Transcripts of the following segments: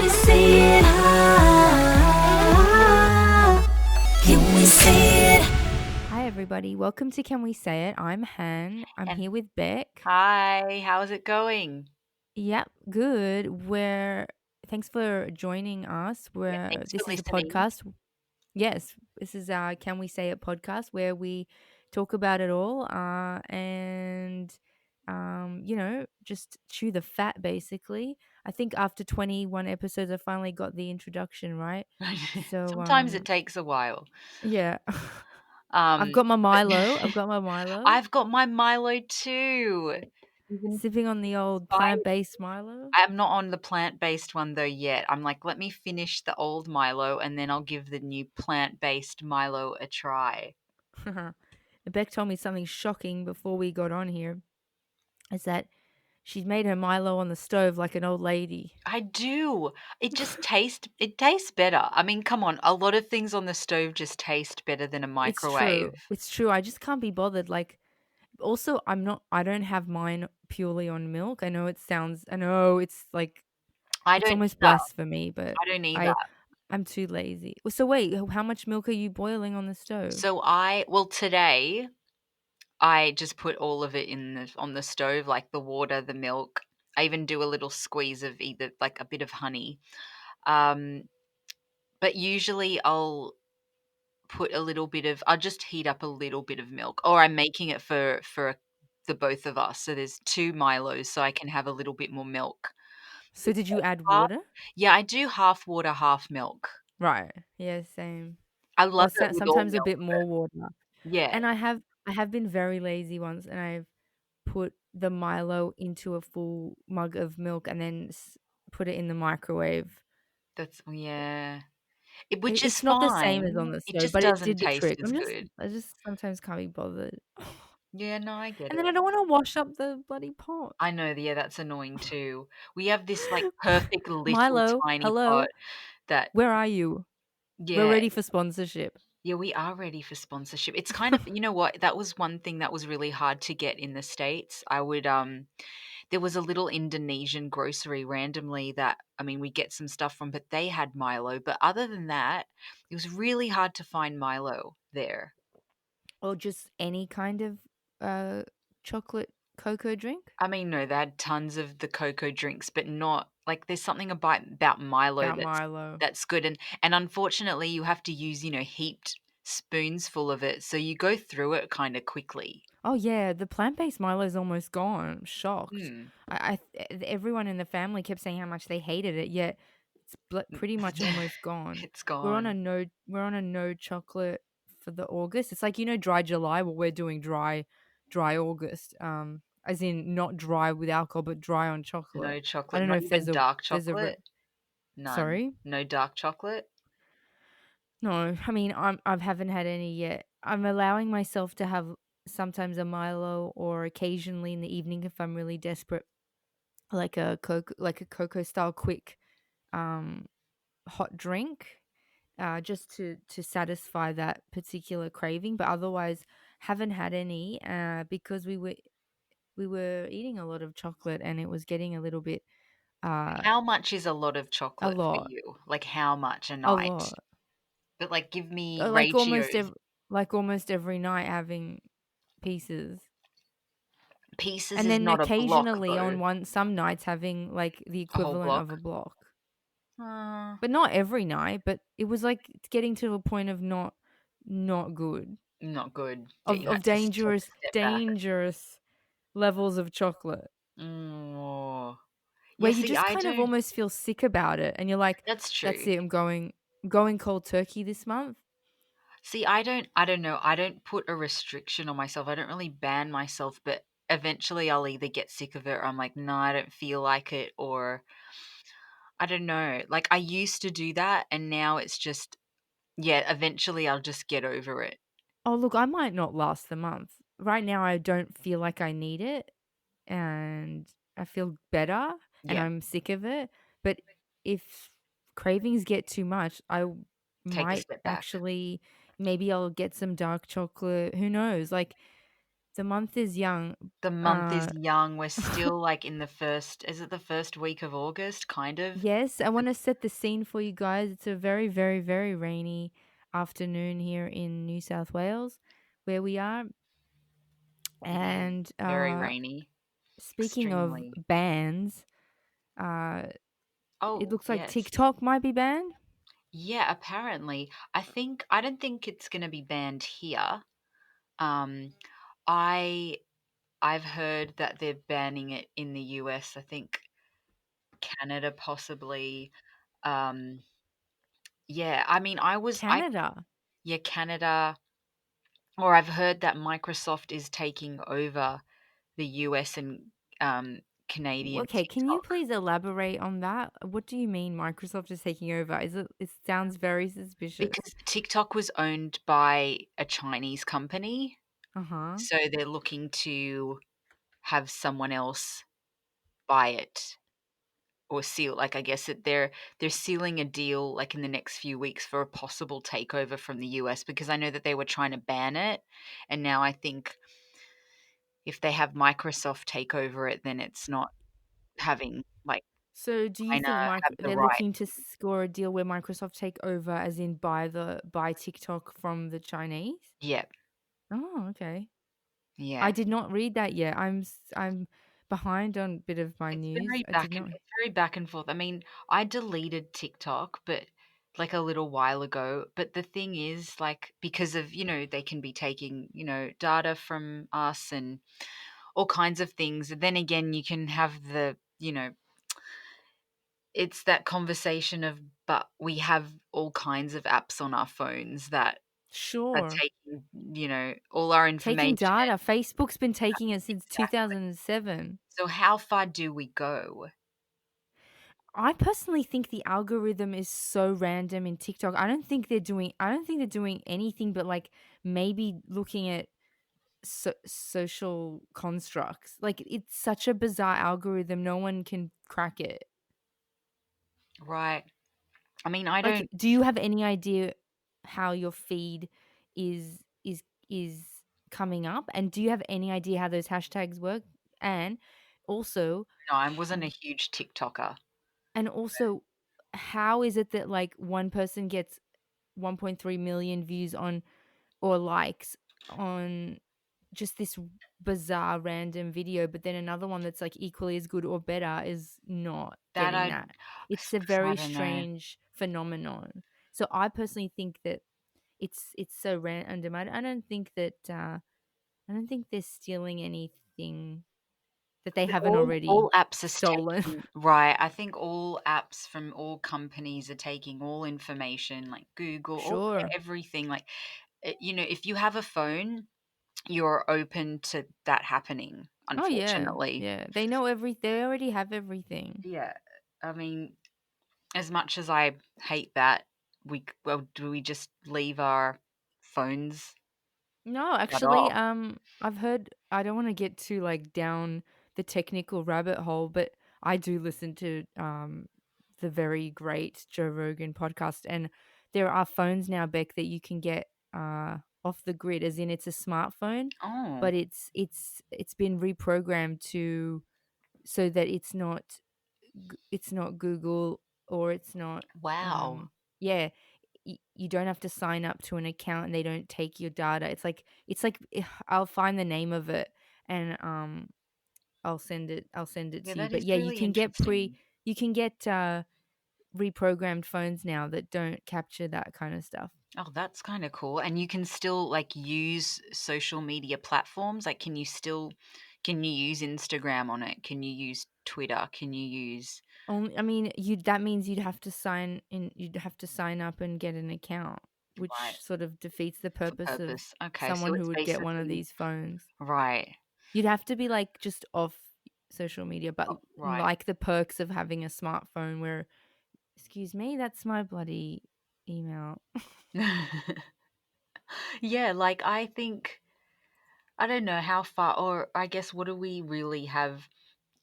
say it? Can we say it? Hi, everybody. Welcome to Can We Say It? I'm Han. I'm And here with Beck. hi, how's it going? Yep, good. Thanks for joining us. Yeah, thanks for This is a listening. podcast. Yes, this is our Can We Say It podcast where we talk about it all and, just chew the fat basically. I think after 21 episodes, I finally got the introduction right. So, Sometimes it takes a while. yeah, I've Um, got my but Milo. I've got my Milo. I've got my Milo too. Even Sipping on the old I plant-based Milo? I'm not on the plant-based one though yet. I'm like, let me finish the old Milo and then I'll give the new plant-based Milo a try. Beck told me something shocking before we got on here, is that she'd made her Milo on the stove like an old lady. I do. It tastes better. I mean, come on, a lot of things on the stove just taste better than a It's true. microwave. It's true. I just can't be bothered. Like, also, I don't have mine purely on milk. I know it's like, I it's don't almost either. blasphemy, but I don't either. I, I'm too lazy. So wait, how much milk are you boiling on the stove? Today, I just put all of it in the on the stove, like the water, the milk. I even do a little squeeze of either like a bit of honey. Um, but usually I'll just heat up a little bit of milk, or I'm making it for the both of us. So there's 2 Milos, so I can have a little bit more milk. So did you add Half water? Yeah, I do half water, half milk. Right. Yeah, same. I Or love it with all sometimes a milk, bit but more water. yeah, And I have been very lazy once, and I've put the Milo into a full mug of milk and then put it in the microwave. yeah. Which is It's not the same as on fine. the It stove, just but it doesn't did the taste trick. as good. I just sometimes can't be bothered. Yeah, no, I get And it. then I don't wanna wash up the bloody pot. I know, yeah, that's annoying too. We have this, like, perfect little Milo, tiny pot hello, that where are you? We're yeah, ready for sponsorship. yeah, we are ready for sponsorship. It's kind of you know what? That was one thing that was really hard to get in the States. There was a little Indonesian grocery randomly that I mean, we get some stuff from, but they had Milo, but other than that, it was really hard to find Milo there. Or just any kind of, uh, chocolate cocoa drink? I mean, no, they had tons of the cocoa drinks, but not like there's something about Milo About Milo. that's good, and unfortunately, you have to use, heaped spoons full of it, so you go through it kinda quickly. Oh yeah, the plant-based Milo is almost gone. I'm shocked. Mm. Everyone in the family kept saying how much they hated it, yet it's pretty much almost gone. It's gone. We're on a no chocolate for the August. It's like, dry July. Well, we're doing dry August. As in not dry with alcohol, but dry on chocolate. No I chocolate, don't know not if even dark there's a chocolate? None. sorry. No dark chocolate? No, I mean, I haven't had any yet. I'm allowing myself to have sometimes a Milo or occasionally in the evening if I'm really desperate, like a cocoa style quick um hot drink, just to satisfy that particular craving. But otherwise, haven't had any because we were eating a lot of chocolate and it was getting a little bit uh How much is a lot of a chocolate for lot, you? Like, how much a a night? lot. But, like, give me Uh, Like almost ratios. every like almost every night having pieces. Pieces And is then not a block, occasionally though. on some nights having, like, the A whole equivalent of a block? block. Uh, But not every night, but it was, like, it's getting to a point of not good. Not good. That Of you had of to s take a dangerous step back. dangerous levels of chocolate, Oh. where Yeah, you see, just I kind of don't almost feel sick about it, and you're like, that's "That's true. it, I'm going cold turkey this month." See, I don't know, I don't put a restriction on myself, I don't really ban myself, but eventually I'll either get sick of it or I'm like, "No, I don't feel like it," or I don't know. Like, I used to do that, and now it's just yeah, eventually I'll just get over it. Oh, look, I might not last the month. Right now, I don't feel like I need it, and I feel better, and Yeah, I'm sick of it, but if cravings get too much, take a might step back. actually maybe I'll get some dark chocolate, who knows? Like, The month is young. The month is Uh, young, we're still, like, in the first is it the first week of August, kind of? yes, I want to set the scene for you guys. It's a very, very, very rainy afternoon here in New South Wales, where we are. It is And very rainy, speaking of extremely. bans, uh, it Oh, looks like yes. TikTok might be banned. Yeah, apparently. I don't think it's gonna be banned here. Um, I I've heard that they're banning it in the US, I think Canada possibly. Um, yeah, I mean, I Canada. yeah, Canada, or I've heard that Microsoft is taking over the US and, Canadian Okay, can you TikTok please elaborate on that? What do you mean Microsoft is taking over? Is it? It sounds very suspicious. because TikTok was owned by a Chinese company, Uh huh. so they're looking to have someone else buy it or seal like, I guess that they're sealing a deal, like, in the next few weeks for a possible takeover from the US because I know that they were trying to ban it, and now I think if they have Microsoft take over it, then it's not having, like, So, do you China think have the they're right. looking to score a deal where Microsoft take over, as in buy TikTok from the Chinese? Yeah, Oh, okay. I yeah. did not read that yet. I'm behind on a bit of my news. I did not. It's very back and forth. I mean, I deleted TikTok, but like a little while ago, but the thing is, like, because of, they can be taking, data from us and all kinds of things. Then again, you can have it's that conversation of, but we have all kinds of apps on our phones that are Sure. taking, all our Taking information. data. Facebook's been taking it since Exactly. 2007. So how far do we go? I personally think the algorithm is so random in TikTok. I don't think they're doing anything but like maybe looking at social constructs. Like it's such a bizarre algorithm. No one can crack it. Right. I mean, I Like, don't do you have any idea how your feed is coming up? And do you have any idea how those hashtags work? And also, know. I wasn't a huge TikToker. also, how is it that like one person gets 1.3 million views on or likes on just this bizarre random video, but then another one that's like equally as good or better is not That getting I that. It's a I very don't know. strange phenomenon. So I personally think that it's so random. I don't think that I don't think they're stealing anything that they But haven't all already apps are stolen. taking right, I think all apps from all companies are taking all information, like Google, all Sure. everything, like, if you have a phone, you're open to that happening, Oh yeah. unfortunately. Yeah. They already have everything. Yeah, I mean, as much as I hate that, do we just leave our phones No, shut actually, off? I've heard I don't wanna get too, like, down the technical rabbit hole, but I do listen to, the very great Joe Rogan podcast, and there are phones now, Beck, that you can get, off the grid, as in it's a smartphone, Oh, but it's been reprogrammed to so that it's not Google or it's not, wow. yeah, you don't have to sign up to an account and they don't take your data. It's like I'll find the name of it and I'll send it Yeah, to you. that But is yeah, really interesting. you can get reprogrammed phones now that don't capture that kind of stuff. Oh, that's kinda cool, and you can still, like, use social media platforms? Like, can you use Instagram on it? Can you use Twitter? Can you use Only I mean, you that means you'd have to sign up and get an account, right, which sort of defeats the for purpose of purpose? Okay, so someone who it's would get one of basically these phones. right. You'd have to be, like, just off social media, but, Oh, right. like, the perks of having a smartphone where, "Excuse me, that's my bloody email." Yeah, like, I think I don't know how far or I guess what do we really have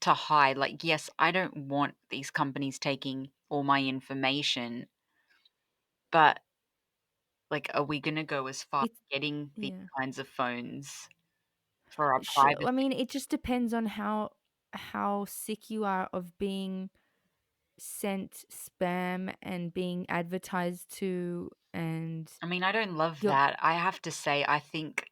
to hide? Like, yes, I don't want these companies taking all my information, but, like, are we gonna go as far It's getting these yeah. kinds of phones? for our Sure. I privacy. mean, it just depends on how sick you are of being sent spam and being advertised to, and I mean, I don't love you're that. I have to say, I think,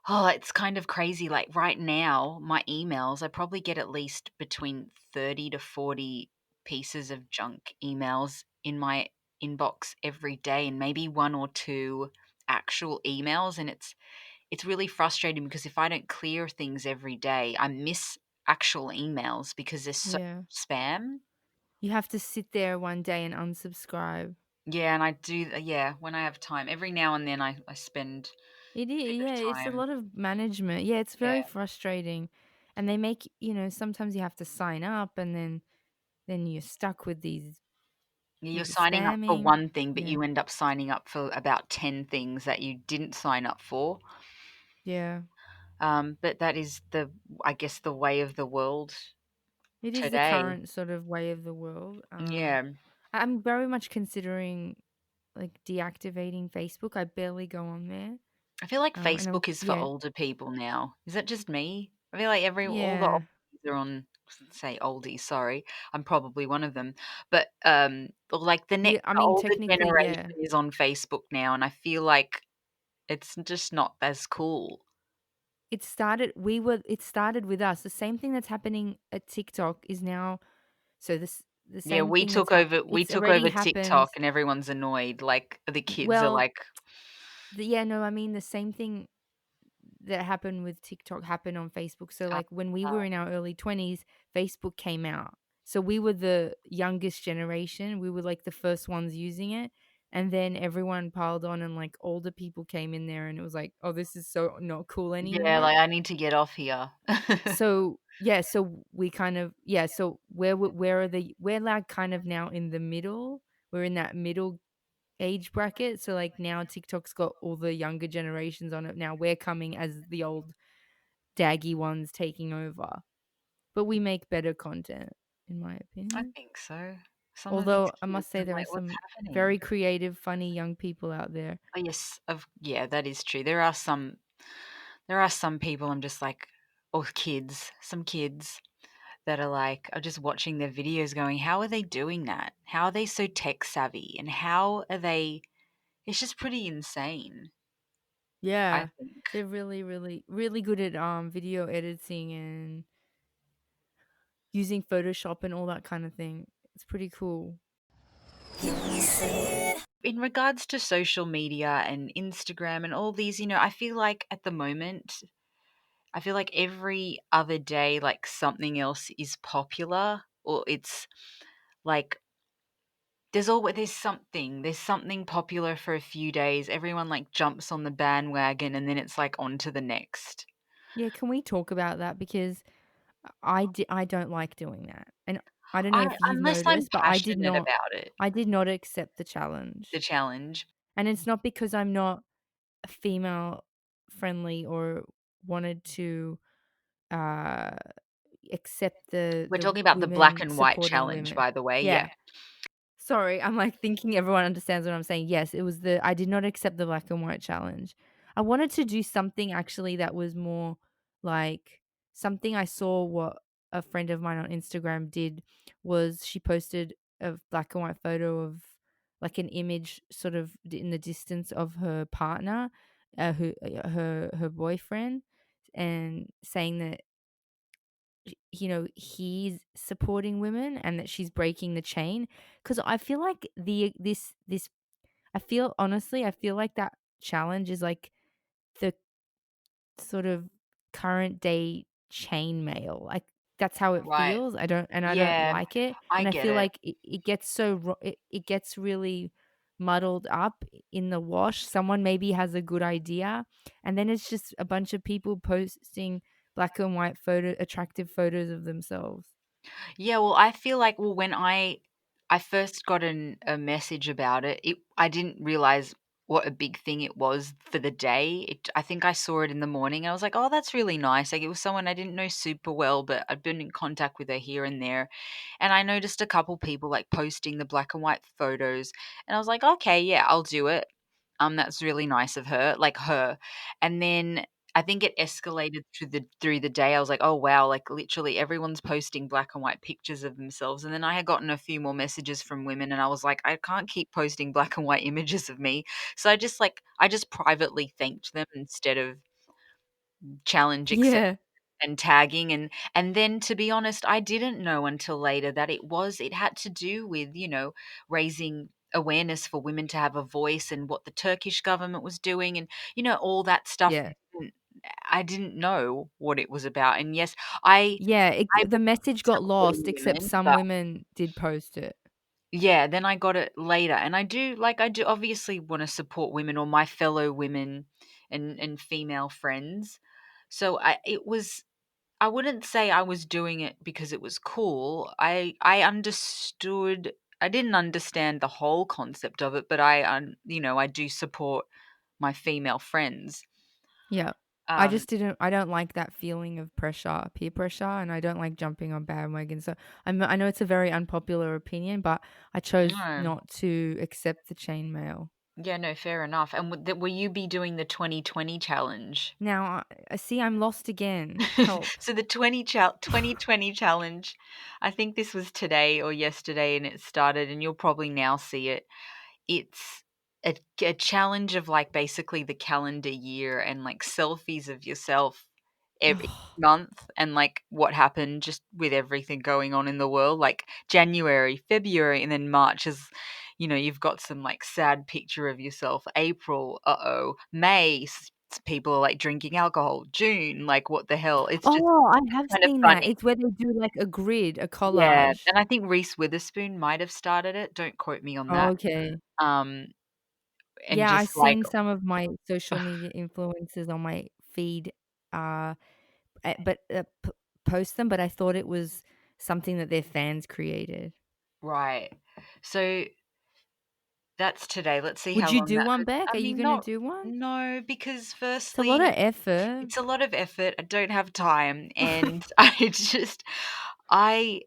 oh, it's kind of crazy. Like right now, my emails, I probably get at least between 30 to 40 pieces of junk emails in my inbox every day, and maybe one or two actual emails. And it's really frustrating because if I don't clear things every day, I miss actual emails because there's so yeah. spam. You have to sit there one day and unsubscribe. Yeah, and I do, yeah, when I have time. Every now and then I spend It a is, bit yeah, of it's a time. lot of management. Yeah, it's very Yeah. frustrating. And they make, sometimes you have to sign up, and then you're stuck with these Yeah, you're with the signing up for spamming. one thing, but Yeah. you end up signing up for about 10 things that you didn't sign up for. Yeah. But that is I guess, the way of the world It is the today. current sort of way of the world. Yeah. I'm very much considering like deactivating Facebook. I barely go on there. I feel like And I'm Facebook is for yeah, older people now. Is that just me? I feel like all the yeah. oldies are on, say oldies, sorry. I'm probably one of them. But, like Yeah, I the mean older technically, generation yeah. is on Facebook now, and I feel like it's just not as cool. It started with us. The same thing that's happening at TikTok is now, so the Yeah, same thing that's we it's took already over happened. TikTok and everyone's annoyed, like, the kids are Well, like, yeah, no, I mean the same thing that happened with TikTok happened on Facebook. So "Oh, like when we uh, were in our early 20s, Facebook came out. So we were the youngest generation. We were like the first ones using it. And then everyone piled on, and like older people came in there, and it was like, "Oh, this is so not cool yeah, anymore." like, I need to get off here." So, yeah, so we kind of yeah, so we're like kind of now in the middle. We're in that middle age bracket. So like now TikTok's got all the younger generations on it. Now we're coming as the old daggy ones taking over. But we make better content, in my I opinion. think so. Some of these Although I kids, must say I'm there are like, "What's some happening?" very creative, funny young people out there. Oh, yes, yeah, that is true. There are some people I'm just like, or kids, some kids that are like, are just watching their videos going, "How are they doing that? How are they so tech savvy? And how are they?" It's just pretty insane, I Yeah. think. They're really, really, really good at video editing and using Photoshop and all that kind of thing. It's pretty cool. Can we say it? In regards to social media and Instagram and all these, I feel like at the moment, I feel like every other day, like something else is popular, or it's like there's something popular for a few days. Everyone like jumps on the bandwagon, and then it's like on to the next. Yeah, can we talk about that? Because I don't like doing that. And I don't know if you've Unless I'm noticed, but passionate about it, I did not accept the the challenge. challenge. And it's not because I'm not female friendly or wanted to uh accept We're the talking about the black women and white supporting challenge, women. by the way. Yeah. Yeah. Sorry, I'm like thinking everyone understands what I'm saying. Yes, it was I did not accept the black and white challenge. I wanted to do something actually that was more like something I saw what a friend of mine on Instagram did was she posted a black and white photo of like an image sort of in the distance of her partner, her boyfriend, and saying that he's supporting women and that she's breaking the chain. Because I feel like this I feel like that challenge is like the sort of current day chain mail. Like that's how it Right. feels. I don't Yeah, like it, I and I get feel it. like it gets it gets really muddled up in the wash. Someone maybe has a good idea, and then it's just a bunch of people posting black and white attractive photos of themselves. Yeah, well, I feel like, well, when I first got a message about it, I didn't realize what a big thing it was for the day. I think I saw it in the morning. I was like, "Oh, that's really nice." Like it was someone I didn't know super well, but I'd been in contact with her here and there. And I noticed a couple people like posting the black and white photos, and I was like, "Okay, yeah, I'll do it." That's really nice of her, like her. And then I think it escalated through the day. I was like, "Oh, wow," like, literally everyone's posting black and white pictures of themselves, and then I had gotten a few more messages from women, and I was like, "I can't keep posting black and white images of me." So I just privately thanked them instead of challenge accept Yeah. and tagging, and then, to be honest, I didn't know until later that it had to do with, raising awareness for women to have a voice and what the Turkish government was doing and, all that stuff. Yeah. Didn't I didn't know what it was about, and yes, I Yeah, I the was message got supporting lost, except women, some but women did post it. yeah, then I got it later, and I do obviously wanna support women or my fellow women and female friends. So I wouldn't say I was doing it because it was cool. I didn't understand the whole concept of it, but I do support my female friends. Yeah. Um, I don't like that feeling of pressure, peer pressure, and I don't like jumping on bandwagons. So I know it's a very unpopular opinion, but I chose no. not to accept the chainmail. Yeah, no, fair enough. And will you be doing the 2020 challenge? Now, I see I'm lost again. Help. So the 2020 challenge, I think this was today or yesterday and it started, and you'll probably now see it. It's a challenge of, like, basically the calendar year and, like, selfies of yourself every month and, like, what happened just with everything going on in the world, like, January, February, and then March is, you've got some, like, sad picture of yourself. April, uh-oh. May, people are, like, drinking alcohol. June, like, what the hell? It's just Oh, I have kind of seen that. funny. It's where they do like a grid, a Yeah, collage. and I think Reese Witherspoon might have started it, don't quote me on Oh, that. okay. Um, and Yeah, I've just, like seen some of my social media influencers on my feed, uh, but post them, but I thought it was something that their fans created. right. So that's today. Let's see Would how you long do that one, goes. Beck? I Are you mean, gonna not do one? no, because It's a lot of firstly, effort. it's a lot of effort. I don't have time, and I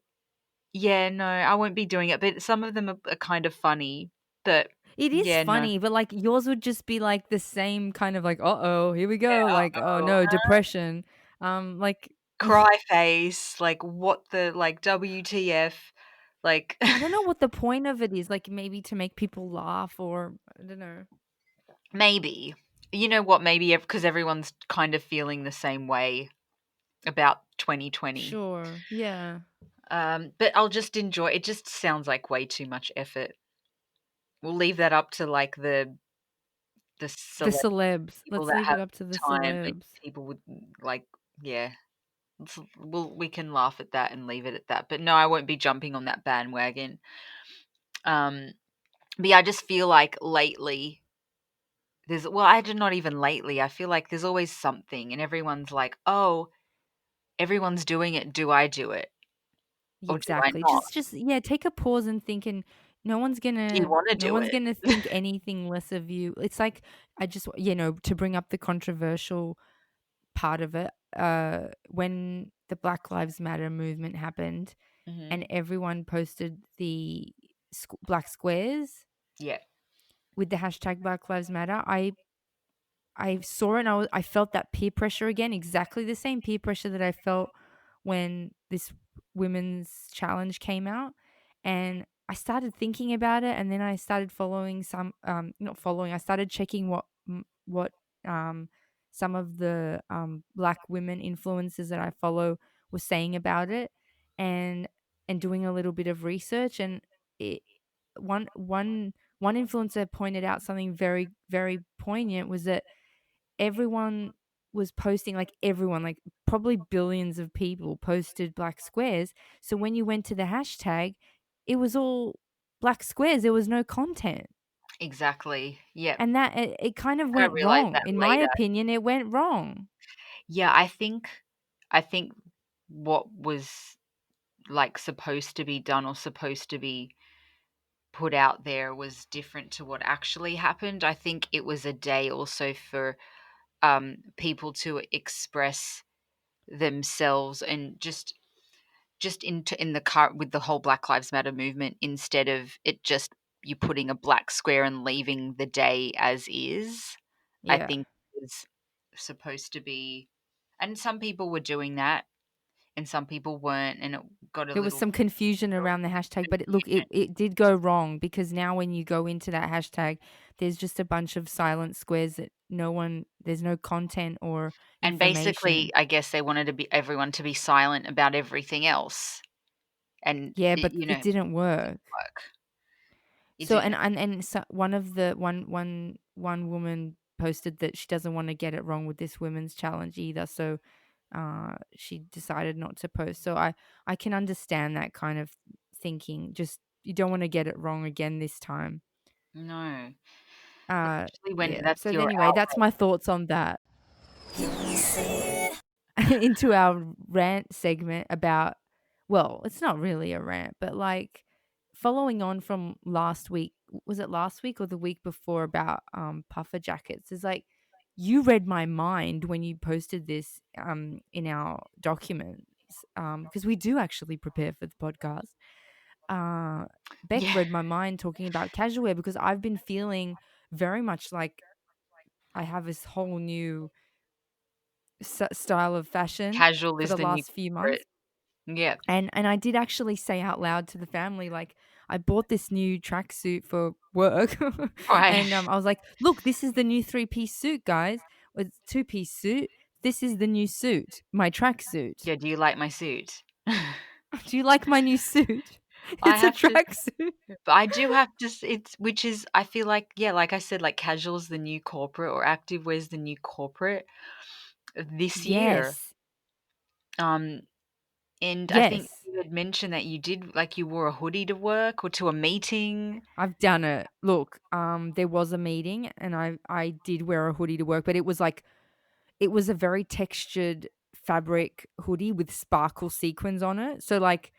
yeah, no, I won't be doing it, but some of them are kind of funny, but It is yeah, no. funny, but, like, yours would just be, like, the same kind of like, "Uh-oh, here we Yeah, go," like, "Oh, uh-oh. no, depression." Like, Cry face, like, what the like, WTF, like I don't know what the point of it is, like, maybe to make people laugh or I don't know. maybe. You know what? Maybe because everyone's kind of feeling the same way about 2020. Sure, yeah. But I'll just enjoy it. Just sounds like way too much effort. We'll leave that up to, like, the The celeb celebs. people Let's that leave have it up to the time and celebs. people would, like, yeah. We can laugh at that and leave it at that. But no, I won't be jumping on that bandwagon. Um, but yeah, I just feel like lately I did not even lately. I feel like there's always something, and everyone's like, "Oh, everyone's doing it. Do I do it, Yeah, or do I exactly. not? Just yeah, take a pause and think and Do you want to no do one's it?" gonna think anything less of you. It's like I just to bring up the controversial part of it, when the Black Lives Matter movement happened and Mhm. everyone posted the black squares Yeah. with the hashtag Black Lives Matter, I saw it and I felt that peer pressure again, exactly the same peer pressure that I felt when this women's challenge came out. And I started thinking about it and then I started following some not following, I started checking what some of the black women influencers that I follow were saying about it and doing a little bit of research and it one one one influencer pointed out something very very poignant was that everyone was posting like everyone, like probably billions of people posted black squares. So when you went to the hashtag, it was all black squares. There was no content. Exactly. Yep. And that it kind of I went realized wrong. that In my later. opinion, it went wrong. Yeah, I think what was, like, supposed to be done or supposed to be put out there was different to what actually happened. I think it was a day also for, people to express themselves and just in the car with the whole Black Lives Matter movement instead of it just you putting a black square and leaving the day as is. I Yeah. think is supposed to be, and some people were doing that and some people weren't, and it got a There was little some confusion there was around the hashtag, but confusion. it did go wrong because now when you go into that hashtag, there's just a bunch of silent squares that there's no content or And basically, information. I guess they wanted to be everyone to be silent about everything else, and Yeah, it, but it didn't didn't work. work. It So didn't. so one of the one woman posted that she doesn't want to get it wrong with this women's challenge either. So she decided not to post. So I can understand that kind of thinking. Just you don't want to get it wrong again this time. No. Especially when Yeah. that's So your anyway, that's outlet. my thoughts on that. Hear what he said. Into our rant segment about, well, it's not really a rant, but like following on from last week, was it last week or the week before about puffer jackets? Is like you read my mind when you posted this in our documents because we do actually prepare for the podcast. Uh Beck Yeah. read my mind talking about casual wear because I've been feeling very much like I have this whole new style of fashion Casual for is the the new last few corporate. months. Yeah. And I did actually say out loud to the family, like, I bought this new tracksuit for work, Right. and I was like, "Look, this is the new three-piece suit, guys. It's two-piece suit. This is the new suit, my tracksuit. Yeah, do you like my suit? Do you like my new suit? I It's a have to tracksuit." but I do have to it's which is I feel like, yeah, like I said, like casual's the new corporate or activewear's the new corporate this year. Yes, Um, and I think yes, you had mentioned that you did like you wore a hoodie to work or to a meeting. I've done it. Look, there was a meeting, and I did wear a hoodie to work, but it was like it was a very textured fabric hoodie with sparkle sequins on it. So like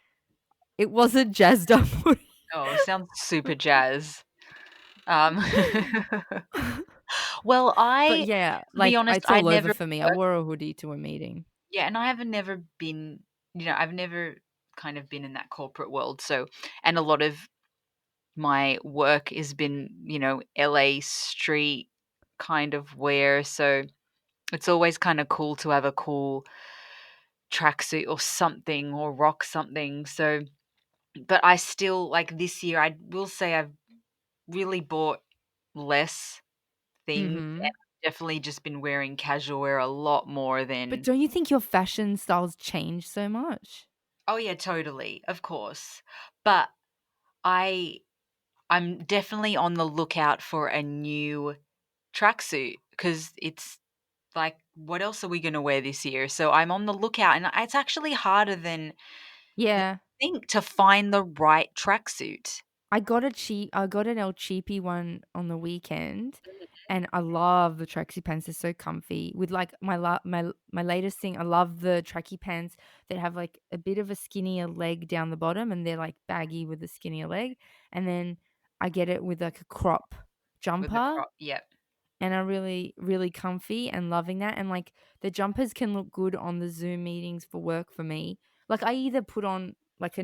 it wasn't jazzed up hoodie. Oh, sounds super jazz. Um, well, But I yeah, to be like honest, it's I all over never for me. I worked wore a hoodie to a meeting. yeah, and I haven't never been, I've never kind of been in that corporate world. So, and a lot of my work has been, LA street kind of wear. So it's always kind of cool to have a cool tracksuit or something or rock something. So, but I still like this year, I will say I've really bought less things and Mhm. I've definitely just been wearing casual wear a lot more But than, don't you think your fashion styles change so much? oh yeah, totally, of course. But I I'm definitely on the lookout for a new tracksuit because it's like, what else are we gonna wear this year? So I'm on the lookout, and it's actually harder than Yeah. you think to find the right tracksuit. I got an El Cheapy one on the weekend, and I love the tracksuit pants. They're so comfy. With like my latest thing, I love the tracky pants that have like a bit of a skinnier leg down the bottom, and they're like baggy with a skinnier leg. And then I get it with like a crop With the jumper, crop, yep, and are really, really comfy and loving that. And like the jumpers can look good on the Zoom meetings for work for me. Like I either put on like a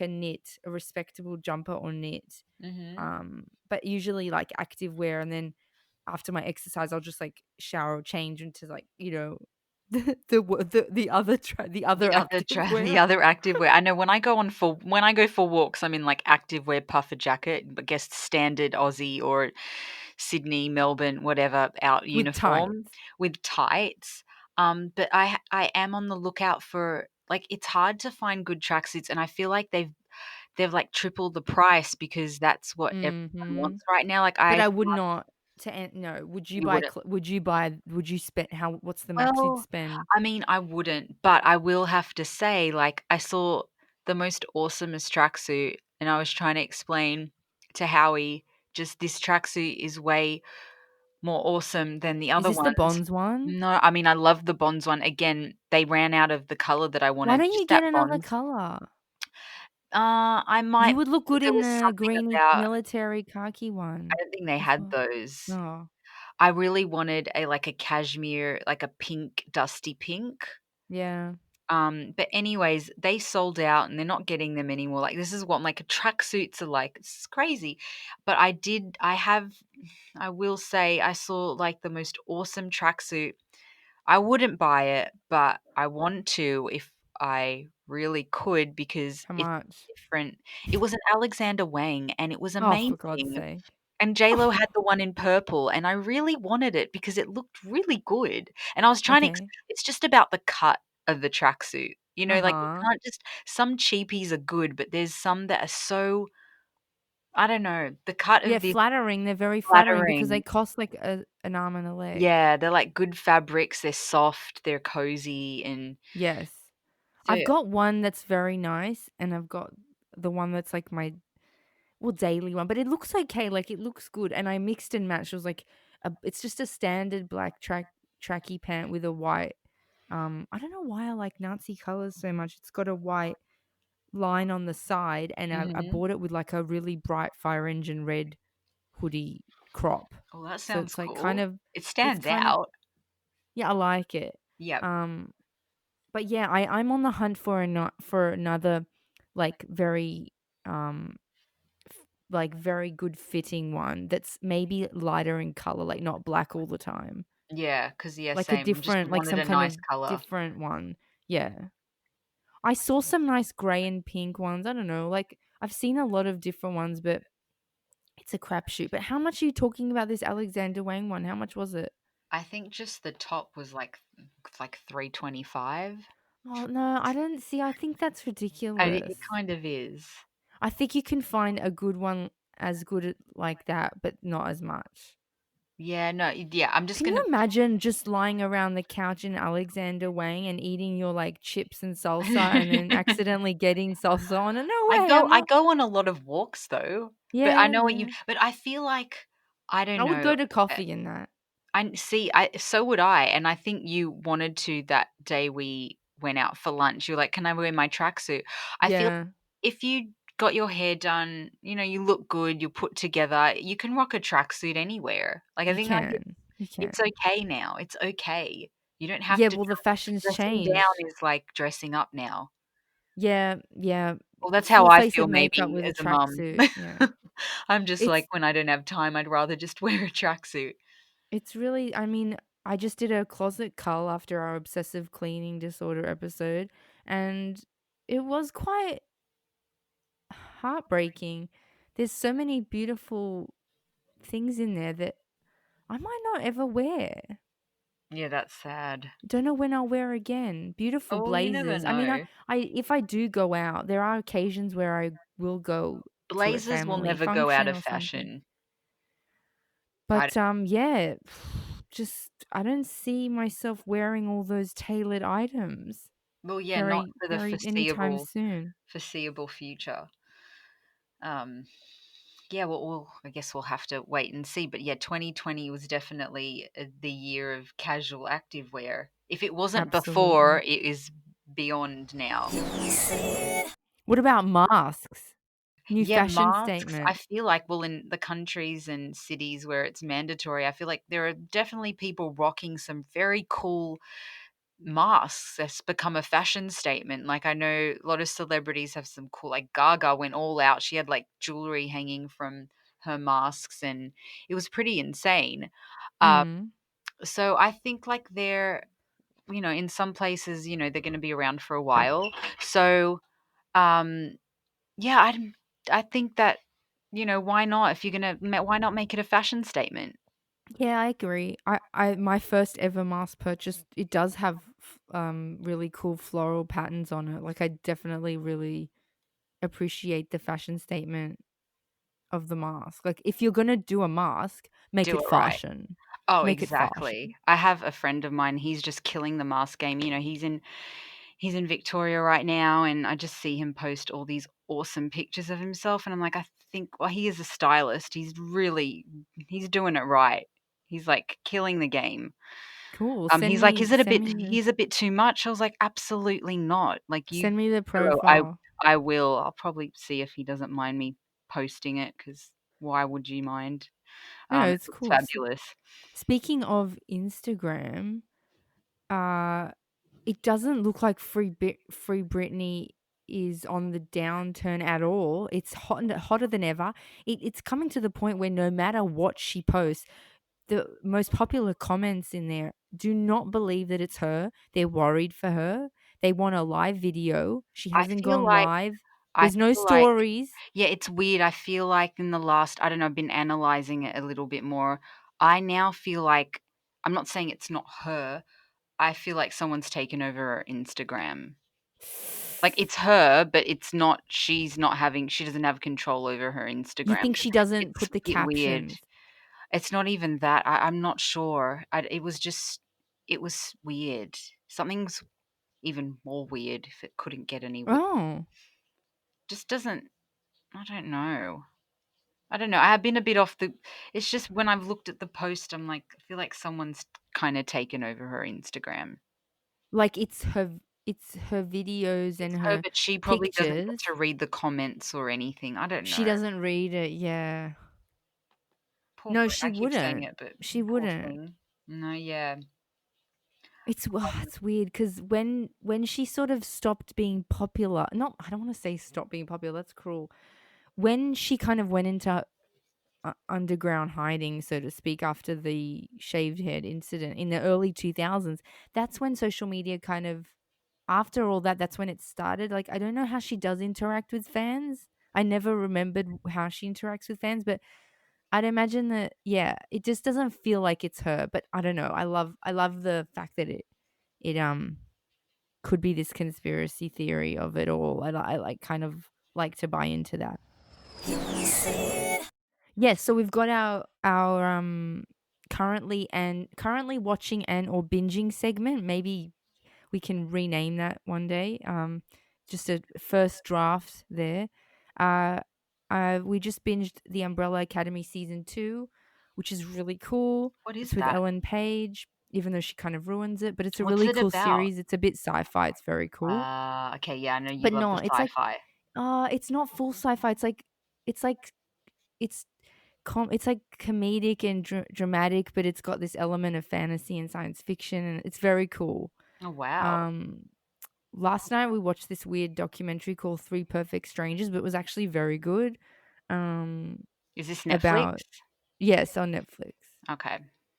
knit, a respectable jumper or knit. mhm. But usually like active wear, and then after my exercise I'll just like shower or change into like, the other The other active the wear other activewear. I know when I go for walks, I'm in, like, activewear puffer jacket, I guess standard Aussie or Sydney, Melbourne, whatever, out with uniform tights. with tights. But I am on the lookout for like, it's hard to find good tracksuits, and I feel like they've, like, tripled the price because that's what everyone Mhm. wants right now. Like, But I I would not no, you wouldn't. would you spend how what's the max you'd Well, spend? I mean, I wouldn't, but I will have to say, like, I saw the most awesomest tracksuit, and I was trying to explain to Howie, just this tracksuit is way more awesome than the Is other this the ones. Bonds one? No, I mean, I love the Bonds one. Again, they ran out of the color that I Why wanted, don't you just get that another bronze. color? I You might would look because good there in was the something greeny about military khaki I one. don't think they I had thought. those. Oh, I really wanted a, like, a cashmere, like, a pink, dusty pink. yeah. But anyways, they sold out and they're not getting them anymore. Like this is what like tracksuits are like. It's crazy. But I will say I saw like the most awesome tracksuit. I wouldn't buy it, but I want to if I really could because How it's much? different. It was an Alexander Wang and it was Oh, for God's amazing. sake. And J-Lo had the one in purple, and I really wanted it because it looked really good. And I was trying to ex Okay. it's just about the cut of the tracksuit. Like, you Uh-huh. can't just some cheapies are good, but there's some that are so I don't know, the cut Yeah, of this flattering. They're very flattering because they flattering. cost like an arm and a leg. Yeah, they're, like, good fabrics, they're soft, they're cozy, and Yes. so I've got one that's very nice, and I've got the one that's like my daily one, but it looks okay. Like it looks good, and I mixed and matched. It was like it's just a standard black tracky pant with a white. I don't know why I like Nazi colors so much. It's got a white line on the side, and I Mhm. bought it with like a really bright fire engine red hoodie crop. Oh, that So sounds it's like kind cool. of, It it's stands kind of out. yeah, I like it. Yep. Um, but yeah, I'm on the hunt for another like very um like very good fitting one that's maybe lighter in color, like not black all the time. Yeah, 'cause yeah, Like a same, just different, like wanted some a kind nice of color. different one. Yeah. I saw some nice gray and pink ones. I don't know. Like I've seen a lot of different ones, but it's a crapshoot. But how much are you talking about this Alexander Wang one? How much was it? I think just the top was like 325. Oh no, I don't see. I think that's It ridiculous. kind of is. I think you can find a good one as good like that, but not as much. Yeah, no, yeah, I'm just Can you gonna imagine just lying around the couch in Alexander Wang and eating your like chips and salsa and then accidentally getting salsa on it? No way, I Emma. go on a lot of walks though, but I Yeah, know what you yeah. but I feel like I I don't would know, go to coffee in that. I see, I so would I, and I think you wanted to that day we went out for lunch. You're like, "Can I wear my tracksuit?" I feel Yeah, if you got your hair done, you look good, you're put together, you can rock a tracksuit anywhere. Like, I you think like can. You it's can. okay now. It's okay. You don't have Yeah, to well, the fashion's dressing down changed. is like dressing up now. Yeah, yeah. Well, that's how Full I face feel of makeup maybe with a as a mum. tracksuit. Yeah. I'm just like, It's when I don't have time, I'd rather just wear a tracksuit. it's really, I mean, I just did a closet cull after our obsessive cleaning disorder episode, and it was quite heartbreaking. There's so many beautiful things in there that I might not ever wear. Yeah, that's sad. Don't know when I'll wear again. Beautiful Oh, you never blazers. I mean, know. I if I do go out, there are occasions where I will go to a Blazers will family never go out function of or something. fashion. I But yeah, just I don't see myself wearing all those tailored items Well, yeah, not very for the very anytime soon. foreseeable future. Um, yeah, well, I guess we'll have to wait and see. But yeah, 2020 was definitely the year of casual activewear. If it wasn't before, Absolutely. it is beyond now. Hear me say it. What about masks? New Yeah, fashion masks, I statement. feel like, well, in the countries and cities where it's mandatory, I feel like there are definitely people rocking some very cool masks. That's become a fashion statement. Like, I know a lot of celebrities have some cool, like Gaga went all out. She had like jewelry hanging from her masks, and it was pretty insane. Uh, Mm. so I think like in some places, they're going to be around for a while. So, um, yeah, I think that, why not? If you're gonna, why not make it a fashion statement? Yeah, I agree. I my first ever mask purchase, it does have really cool floral patterns on it. Like I definitely really appreciate the fashion statement of the mask. Like if you're gonna do a mask, make Do it it right. fashion. Oh, Make it exactly. fashion. I have a friend of mine, he's just killing the mask game. He's in Victoria right now, and I just see him post all these awesome pictures of himself, and I'm like, I think, well, he is a stylist. He's doing it right. He's like killing the game. Cool. He's like, "Is it a Send bit me the he's a bit too much?" I was like, "Absolutely not. Like, you send me the go." profile. I will. I'll probably see if he doesn't mind me posting it, because why would you mind? No, It it's looks cool. fabulous. Speaking of Instagram, uh it doesn't look like Free Britney is on the downturn at all. It's hotter than ever. It's coming to the point where no matter what she posts, the most popular comments in there do not believe that it's her. They're worried for her. They want a live video. She I hasn't feel gone like live. I There's no feel like stories. yeah, it's weird. I feel like in the last I don't know, I've been analyzing it a little bit more. I now feel like I'm not saying it's not her. I feel like someone's taken over her Instagram. Like, it's her, but she doesn't have control over her You Instagram. think she doesn't It's put the a bit weird. captions? It's not even that, I'm not sure. It was weird. Something's even more weird if it couldn't get any weird. Oh, Just doesn't I don't know. I don't know, I have been a bit off the it's just when I've looked at the post, I'm like, I feel like someone's kinda taken over her Instagram. like it's her videos It's and her, her but she probably doesn't get pictures. to read the comments or anything, I don't She know. doesn't read it. Yeah. Poor No, thing, she I keep saying wouldn't. it, but She poor wouldn't. thing. No, yeah. Um, It's weird because when she sort of stopped being popular, not I don't want to say stop being popular. That's cruel. When she kind of went into underground hiding, so to speak, after the shaved head incident in the early 2000s, that's when social media kind of, after all that, that's when it started. Like, I don't know how she does interact with fans. I never remembered how she interacts with fans, but I'd imagine that, yeah, it just doesn't feel like it's her. But I don't know. I love the fact that it could be this conspiracy theory of it all. I like kind of like to buy into that. Hear what he said. Yes, so we've got our currently watching and or binging segment. Maybe we can rename that one day. Just a first draft there. Uh, we just binged The Umbrella Academy season 2, which is really cool. what is It's with that? Ellen Page, even though she kind of ruins it, but it's a What's really it cool about? series. It's a bit sci-fi. It's very cool, Okay, yeah, I know you but love no, the sci-fi. it's not full sci-fi. It's like it's it's like comedic and dramatic, but it's got this element of fantasy and science fiction, and it's very cool. Oh, wow. Um, Last night we watched this weird documentary called Three Perfect Strangers, but it was actually very good. Um, Is this Netflix? about Yes, on Netflix. Okay.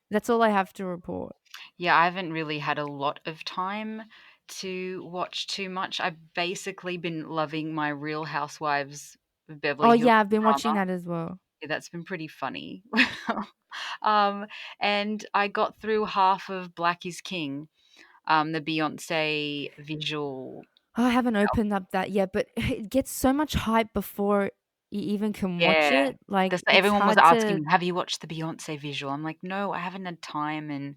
That's all I have to report. Yeah, I haven't really had a lot of time to watch too much. I've basically been loving my Real Housewives of Oh Beverly Hills yeah, I've been watching drama. that as well. Yeah, that's been pretty funny. Um, and I got through half of Black is King, the Beyoncé visual Oh, I haven't album. opened up that yet, but it gets so much hype before you even can watch Yeah. it. Like, That's it's everyone was hard asking to. me, "Have you watched the Beyoncé visual?" I'm like, "No, I haven't had time," and,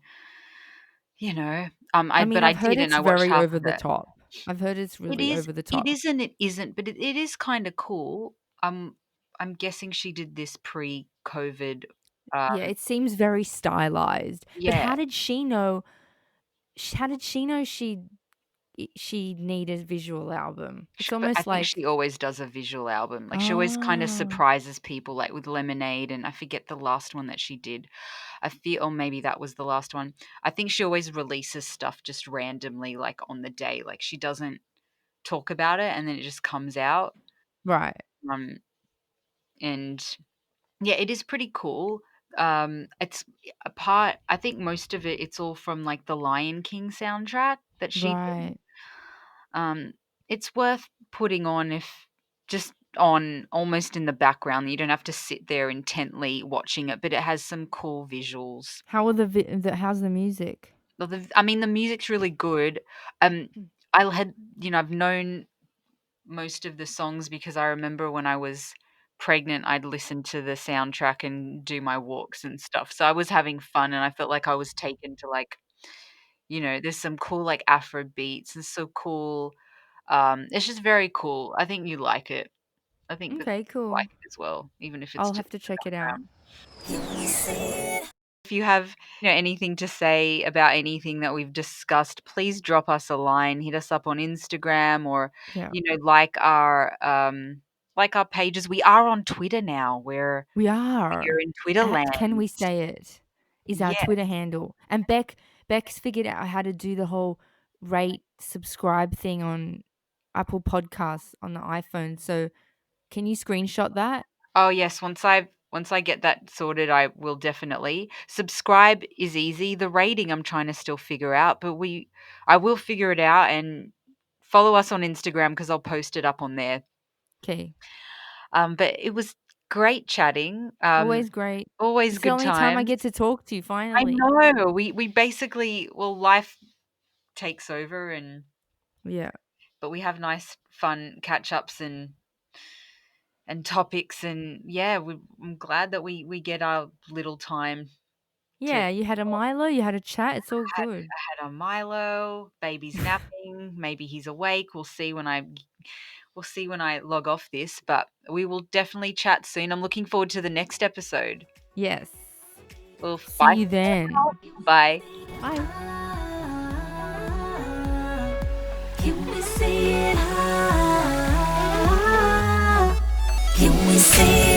you know, I but mean, I I've heard did, and it's I watched very half over of the it. top. I've heard it's really over the It top. is and it isn't, but it is kinda cool. I'm guessing she did this pre-COVID, uh Yeah, it seems very stylized. But yeah. how did she know she needed a visual album? It's But I almost think like, she always does a visual album. Like, she always kinda oh, surprises people, like, with Lemonade, and I forget the last one that she did. I feel or maybe that was the last one. I think she always releases stuff just randomly, like, on the day, like, she doesn't talk about it, and then it just comes out. right, Um, and yeah, it is pretty cool. It's a part I think most of it, it's all from, like, the Lion King soundtrack that she did. right. Um, it's worth putting on if just on almost in the background. You don't have to sit there intently watching it, but it has some cool visuals. How are how's the music? Well, I mean, the music's really good. Um, Hmm. I had, I've known most of the songs because I remember when I was pregnant, I'd listen to the soundtrack and do my walks and stuff. So I was having fun, and I felt like I was taken to, like, there's some cool, like, Afro beats and so cool. It's just very cool. I think you like it. I think that Okay, you cool. like it as well, even if it's I'll just have to in the check it out. background. Hear what he said. If you have, anything to say about anything that we've discussed, please drop us a line, hit us up on Instagram or, Yeah. like our pages. We are on Twitter now. We We're are. in Twitter Can land. we say it? Is our Yeah. Twitter handle. And Beck's figured out how to do the whole rate, subscribe thing on Apple Podcasts on the iPhone. So can you screenshot that? Oh, yes, once I get that sorted, I will definitely. Subscribe is easy. The rating I'm trying to still figure out, but I will figure it out, and follow us on Instagram because 'cause I'll post it up on there. Okay. But it was great chatting. Always great. Always It's the good only time I times. get to talk to you I finally. know. We basically, well, life takes over, Yeah. but we have nice fun catch-ups and topics, and yeah, I'm glad that we get our little time to Yeah, you had a Milo, you had a chat, it's all had good. had our Milo, baby's napping, maybe he's awake. We'll see when I log off this, but we will definitely chat soon. I'm looking forward to the next episode. Yes. Well, See bye. you then. Bye. Bye. Can we say it? Can we say it?